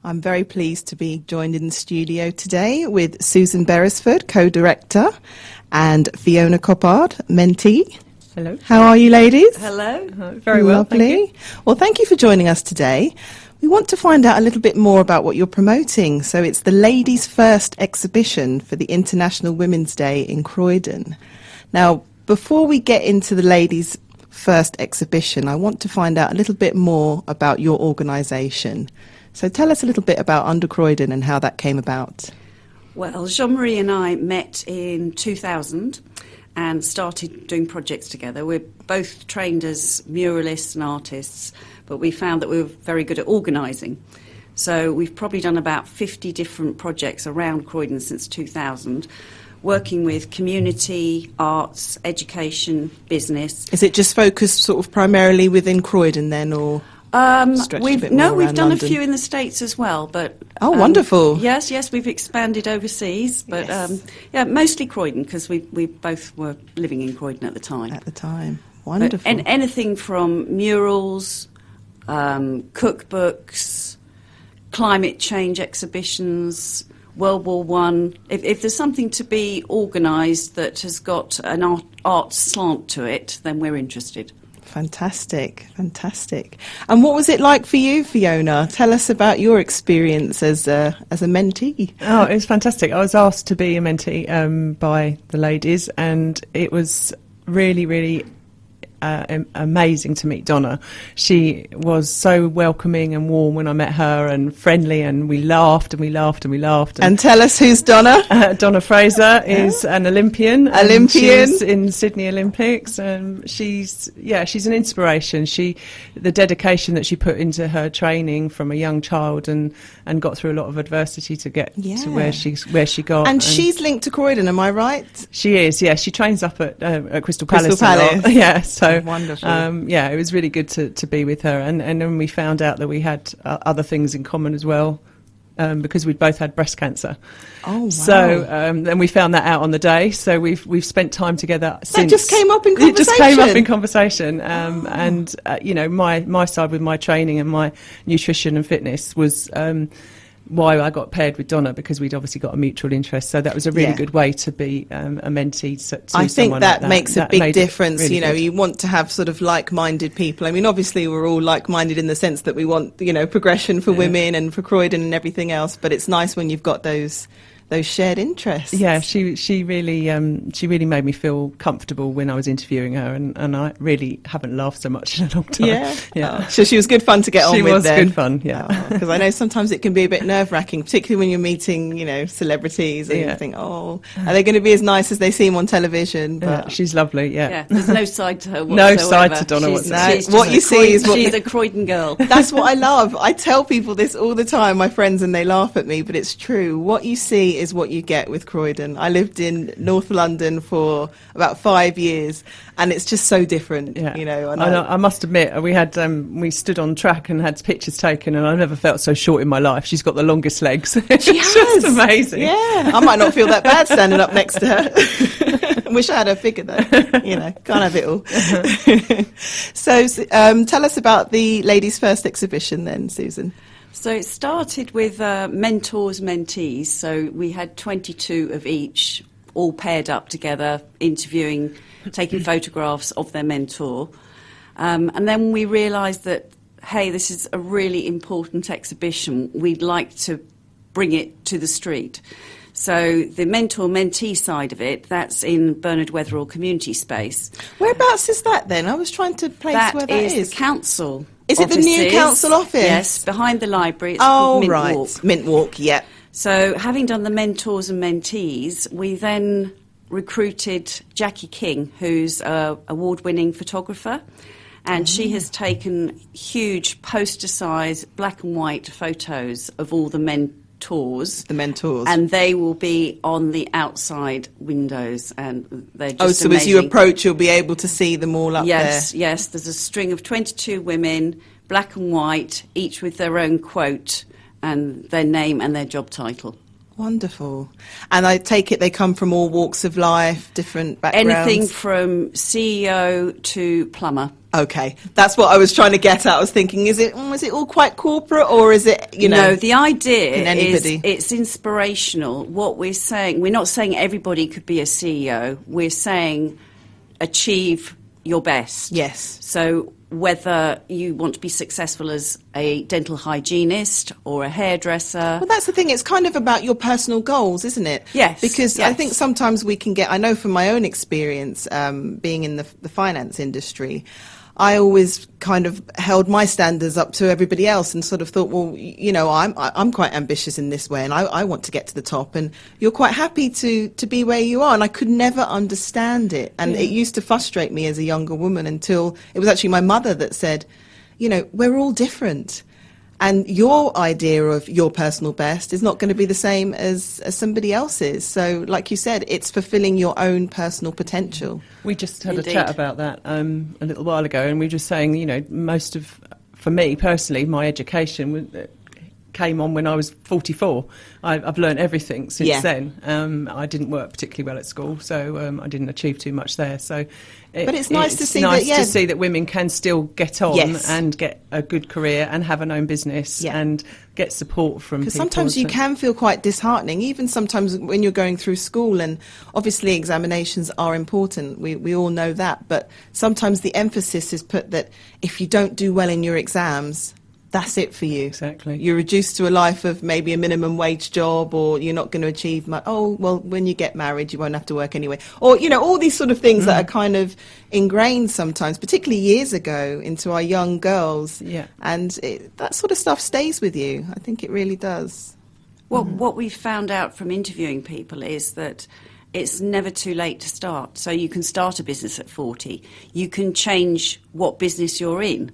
I'm very pleased to be joined in the studio today with Susan Beresford, co-director, and Fiona Coppard, mentee. Hello. How are you, ladies? Hello. Very well, Lovely. thank you. Well, thank you for joining us today. We want to find out a little bit more about what you're promoting. So it's the Ladies First exhibition for the International Women's Day in Croydon. Now, before we get into the Ladies First exhibition, I want to find out a little bit more about your organisation. So tell us a little bit about Under Croydon and how that came about. Well, Jean-Marie and I met in 2000 and started doing projects together. We're both trained as muralists and artists, but we found that we were very good at organising. So we've probably done about 50 different projects around Croydon since 2000, working with community, arts, education, business. Is it just focused sort of primarily within Croydon then, or we've done London? a few in the States as well, but wonderful. Yes, we've expanded overseas, but mostly Croydon, because we both were living in Croydon at the time. Wonderful. And anything from murals, cookbooks, climate change exhibitions, World War One. If there's something to be organised that has got an art slant to it, then we're interested. Fantastic. And what was it like for you, Fiona? Tell us about your experience as a mentee. Oh, it was fantastic. I was asked to be a mentee by the ladies, and it was really amazing to meet Donna. She was so welcoming and warm when I met her, and friendly, and we laughed. And tell us who's Donna. Donna Fraser is an Olympian. She's in Sydney Olympics, and she's an inspiration. The dedication that she put into her training from a young child, and got through a lot of adversity to get to where she got. And she's linked to Croydon, am I right? She is. Yeah, she trains up at Crystal Palace. Yeah, so. Wonderful. It was really good to be with her, and then we found out that we had other things in common as well, because we'd both had breast cancer. Oh, wow. So then we found that out on the day. So we've spent time together since. That just came up in conversation. It just came up in conversation, and my side with my training and my nutrition and fitness was. Why I got paired with Donna, because we'd obviously got a mutual interest, so that was a really good way to be a mentee to I think that like makes a big difference. Really good. You want to have sort of like-minded people. I mean, obviously we're all like-minded in the sense that we want, progression for women and for Croydon and everything else, but it's nice when you've got those shared interests. Yeah, she really made me feel comfortable when I was interviewing her, and I really haven't laughed so much in a long time. Yeah. Oh, so she was good fun to get on with. She was then. Good fun. Yeah, because I know sometimes it can be a bit nerve-wracking, particularly when you're meeting celebrities, and you think, are they going to be as nice as they seem on television? But she's lovely. Yeah, there's no side to her whatsoever. No side to Donna whatsoever. She's a Croydon girl. That's what I love. I tell people this all the time, my friends, and they laugh at me, but it's true. What you see is what you get with Croydon. I lived in North London for about 5 years, and it's just so different. I must admit, we stood on track and had pictures taken, and I never felt so short in my life. She's got the longest legs. She has. Just amazing. Yeah, I might not feel that bad standing up next to her. Wish I had her figure though. Can't have it all. So tell us about the Ladies First exhibition then, Susan. So it started with mentors, mentees. So we had 22 of each, all paired up together, interviewing, taking photographs of their mentor. And then we realised that, hey, this is a really important exhibition. We'd like to bring it to the street. So the mentor-mentee side of it, that's in Bernard Weatherall Community Space. Whereabouts is that then? I was trying to place where that is. That is the council. Is it the new council office? Yes, behind the library. It's called Mint right. Walk. Mint Walk, yeah. So having done the mentors and mentees, we then recruited Jackie King, who's an award-winning photographer, and she has taken huge poster-size black and white photos of all the mentors. The mentors. And they will be on the outside windows, and they're just so amazing. As you approach, you'll be able to see them all up there? Yes. There's a string of 22 women, black and white, each with their own quote and their name and their job title. Wonderful. And I take it they come from all walks of life, different backgrounds? Anything from CEO to plumber. Okay, that's what I was trying to get at. I was thinking, is it all quite corporate, or is it, No, the idea can anybody? is it's inspirational. What we're saying, we're not saying everybody could be a CEO. We're saying achieve your best. Yes. So whether you want to be successful as a dental hygienist or a hairdresser. Well, that's the thing. It's kind of about your personal goals, isn't it? Yes. Because yes. I think sometimes we can I know from my own experience, being in the finance industry, I always kind of held my standards up to everybody else and sort of thought, well, I'm quite ambitious in this way, and I want to get to the top, and you're quite happy to be where you are. And I could never understand it. And it used to frustrate me as a younger woman until it was actually my mother that said, we're all different. And your idea of your personal best is not going to be the same as somebody else's. So, like you said, it's fulfilling your own personal potential. We just had Indeed. a chat about that a little while ago, and we were just saying, for me personally, my education came on when I was 44. I've learned everything since then. I didn't work particularly well at school, so I didn't achieve too much there. So, but it's nice to see to see that women can still get on Yes. and get a good career and have an own business and get support from people. Because sometimes you can feel quite disheartening, even sometimes when you're going through school, and obviously examinations are important. We all know that, but sometimes the emphasis is put that if you don't do well in your exams, that's it for you. Exactly. You're reduced to a life of maybe a minimum wage job, or you're not going to achieve much. Oh, well, when you get married, you won't have to work anyway. Or, all these sort of things that are kind of ingrained sometimes, particularly years ago, into our young girls. Yeah. And that sort of stuff stays with you. I think it really does. Well, what we've found out from interviewing people is that it's never too late to start. So you can start a business at 40. You can change what business you're in.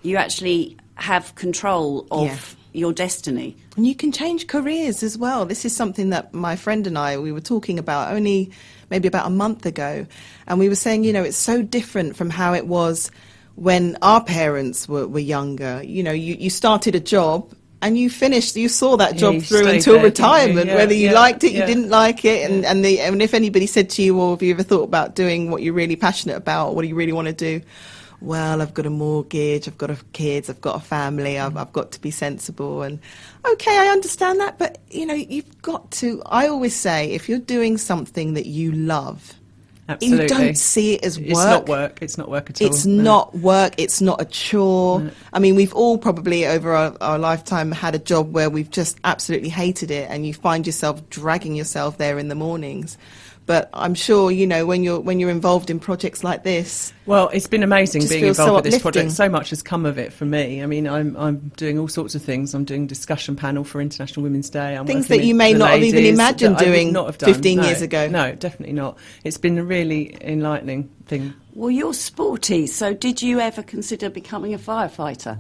You actually have control of your destiny. And you can change careers as well. This is something that my friend and we were talking about only maybe about a month ago. And we were saying, it's so different from how it was when our parents were younger. You started a job and you saw that job through until retirement, whether you liked it, you didn't like it. And if anybody said to you, well, have you ever thought about doing what you're really passionate about, or what do you really want to do? Well, I've got a mortgage, I've got kids, I've got a family, I've got to be sensible. And okay, I understand that, but you've got to. I always say, if you're doing something that you love, absolutely, you don't see it as work. It's not work. It's not work at all. It's not work. It's not a chore. No. I mean, we've all probably over our lifetime had a job where we've just absolutely hated it, and you find yourself dragging yourself there in the mornings. But I'm sure, when you're involved in projects like this. Well, it's been amazing being involved with this project. uplifting. So much has come of it for me. I mean, I'm doing all sorts of things. I'm doing discussion panel for International Women's Day. I'm things working that you with may the not have even ladies imagined that I would doing not have done. 15 years ago. No, definitely not. It's been a really enlightening thing. Well, you're sporty, so did you ever consider becoming a firefighter?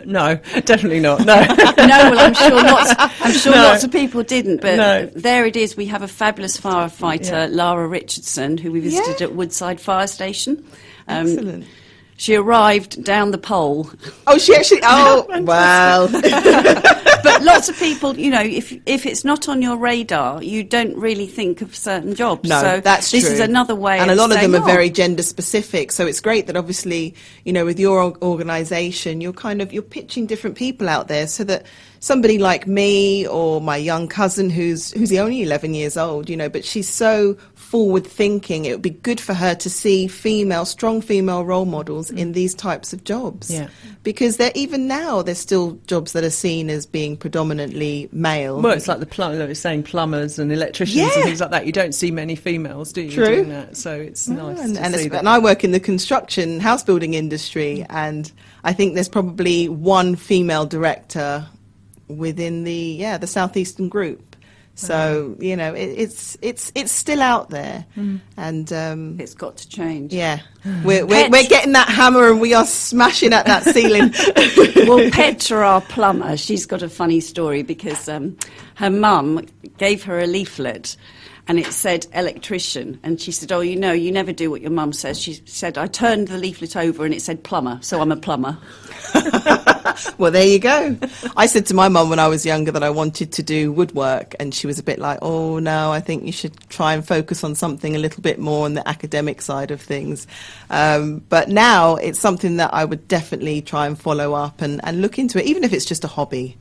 No, definitely not. No. No, well, I'm sure lots of people didn't, but there it is. We have a fabulous firefighter, Lara Richardson, who we visited at Woodside Fire Station. Excellent. She arrived down the pole. Oh, she actually. Oh, wow. But lots of people, if it's not on your radar, you don't really think of certain jobs. No, so that's this true. is another way. And a lot of saying, them are very gender specific. So it's great that obviously, with your organisation, you're pitching different people out there, so that somebody like me or my young cousin who's only 11 years old, but she's so forward thinking, it would be good for her to see strong female role models in these types of jobs. Yeah. Because even now there's still jobs that are seen as being predominantly male. Well, it's like plumbers and electricians and things like that. You don't see many females, do you? True. Doing that, so it's nice to see that. And I work in the construction house building industry, and I think there's probably one female director within the Southeastern group. So it's still out there, and it's got to change. Yeah, we're getting that hammer and we are smashing at that ceiling. Well, Petra, our plumber, she's got a funny story because her mum gave her a leaflet. And it said electrician. And she said, you never do what your mum says. She said, I turned the leaflet over and it said plumber, so I'm a plumber. Well, there you go. I said to my mum when I was younger that I wanted to do woodwork, and she was a bit like, oh, no, I think you should try and focus on something a little bit more on the academic side of things. But now it's something that I would definitely try and follow up and look into it, even if it's just a hobby.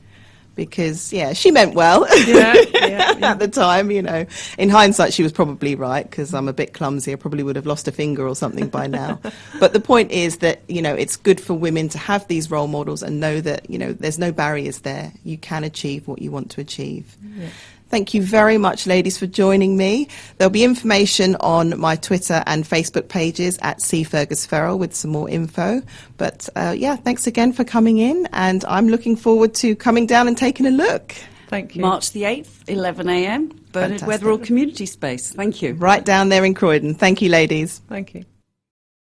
Because, yeah, she meant well at the time, you know. In hindsight, she was probably right, because I'm a bit clumsy. I probably would have lost a finger or something by now. But the point is that, you know, it's good for women to have these role models and know that, you know, there's no barriers there. You can achieve what you want to achieve. Yeah. Thank you very much, ladies, for joining me. There'll be information on my Twitter and Facebook pages at @Fergus-Ferrell with some more info. But, yeah, thanks again for coming in, and I'm looking forward to coming down and taking a look. Thank you. March the 8th, 11 a.m, Bernard Weatherall Community Space. Thank you. Right down there in Croydon. Thank you, ladies. Thank you.